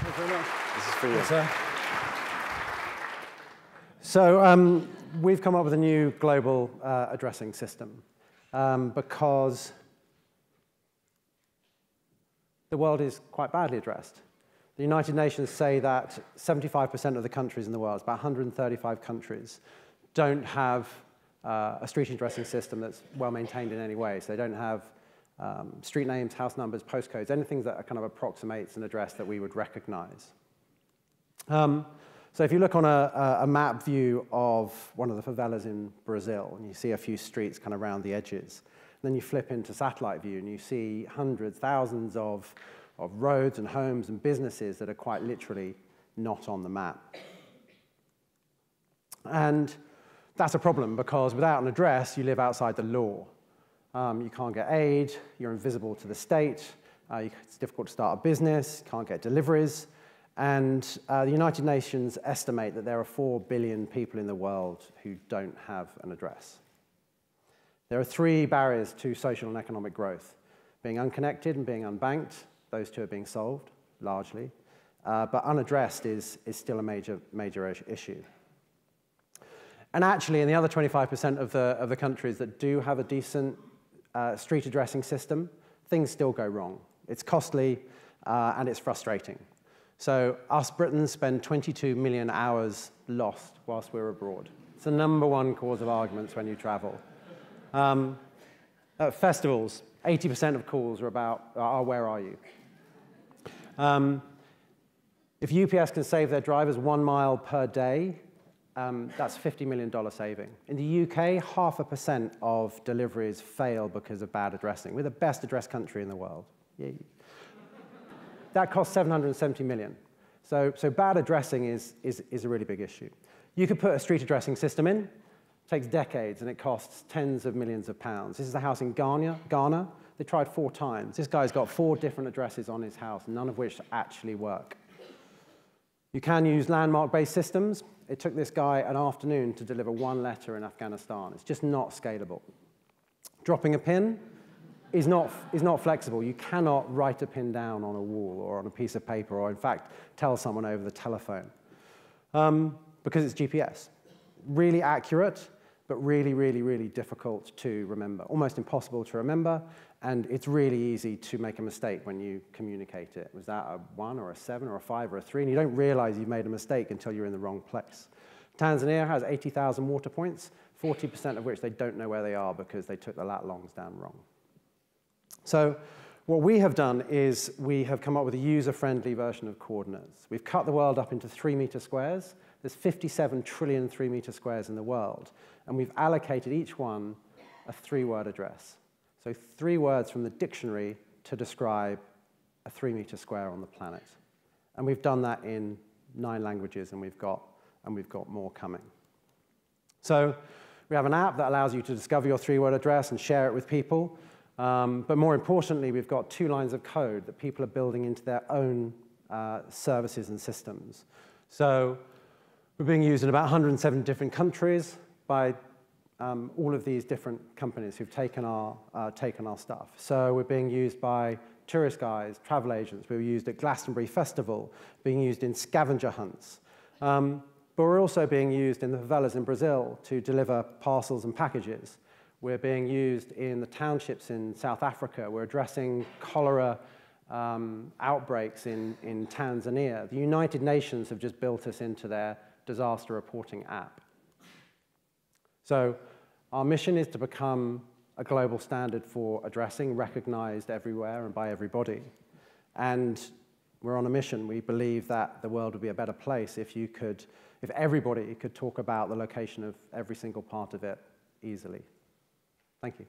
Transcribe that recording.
Thank you very much. This is for you. Yes, sir. So we've come up with a new global addressing system because the world is quite badly addressed. The United Nations say that 75% of the countries in the world, about 135 countries, don't have a street addressing system that's well maintained in any way. So they don't have street names, house numbers, postcodes, anything that kind of approximates an address that we would recognize. So if you look on a map view of one of the favelas in Brazil, and you see a few streets kind of around the edges, then you flip into satellite view, and you see hundreds, thousands of roads and homes and businesses that are quite literally not on the map. And that's a problem, because without an address, you live outside the law. You can't get aid, you're invisible to the state, it's difficult to start a business, can't get deliveries, and the United Nations estimate that there are 4 billion people in the world who don't have an address. There are 3 barriers to social and economic growth: being unconnected and being unbanked. Those 2 are being solved, largely, but unaddressed is still a major issue. And actually, in the other 25% of the countries that do have a decent street addressing system, things still go wrong. It's costly, and it's frustrating. So us Britons spend 22 million hours lost whilst we're abroad. It's the #1 cause of arguments when you travel. At festivals, 80% of calls are about, where are you? If UPS can save their drivers 1 mile per day, that's $50 million saving. In the UK, 0.5% of deliveries fail because of bad addressing. We're the best addressed country in the world. Yay. That costs $770 million. So bad addressing is a really big issue. You could put a street addressing system in. It takes decades, and it costs tens of millions of pounds. This is a house in Ghana. They tried 4 times. This guy's got 4 different addresses on his house, none of which actually work. You can use landmark-based systems. It took this guy an afternoon to deliver 1 letter in Afghanistan. It's just not scalable. Dropping a pin is not flexible. You cannot write a pin down on a wall or on a piece of paper, or in fact, tell someone over the telephone, because it's GPS. Really accurate, but really, really, really difficult to remember. Almost impossible to remember, and it's really easy to make a mistake when you communicate it. Was that a 1 or a 7 or a 5 or a 3? And you don't realize you've made a mistake until you're in the wrong place. Tanzania has 80,000 water points, 40% of which they don't know where they are because they took the lat longs down wrong. So what we have done is we have come up with a user-friendly version of coordinates. We've cut the world up into 3-meter squares. There's 57 trillion 3-meter squares in the world, and we've allocated each one a 3-word address. So 3 words from the dictionary to describe a 3-meter square on the planet. And we've done that in 9 languages, and we've got more coming. So we have an app that allows you to discover your 3-word address and share it with people. But more importantly, we've got 2 lines of code that people are building into their own services and systems. So we're being used in about 107 different countries by all of these different companies who've taken our stuff. So we're being used by tourist guides, travel agents. We were used at Glastonbury Festival, being used in scavenger hunts. But we're also being used in the favelas in Brazil to deliver parcels and packages. We're being used in the townships in South Africa. We're addressing cholera outbreaks in Tanzania. The United Nations have just built us into their disaster reporting app. So our mission is to become a global standard for addressing, recognized everywhere and by everybody. And we're on a mission. We believe that the world would be a better place if everybody could talk about the location of every single part of it easily. Thank you.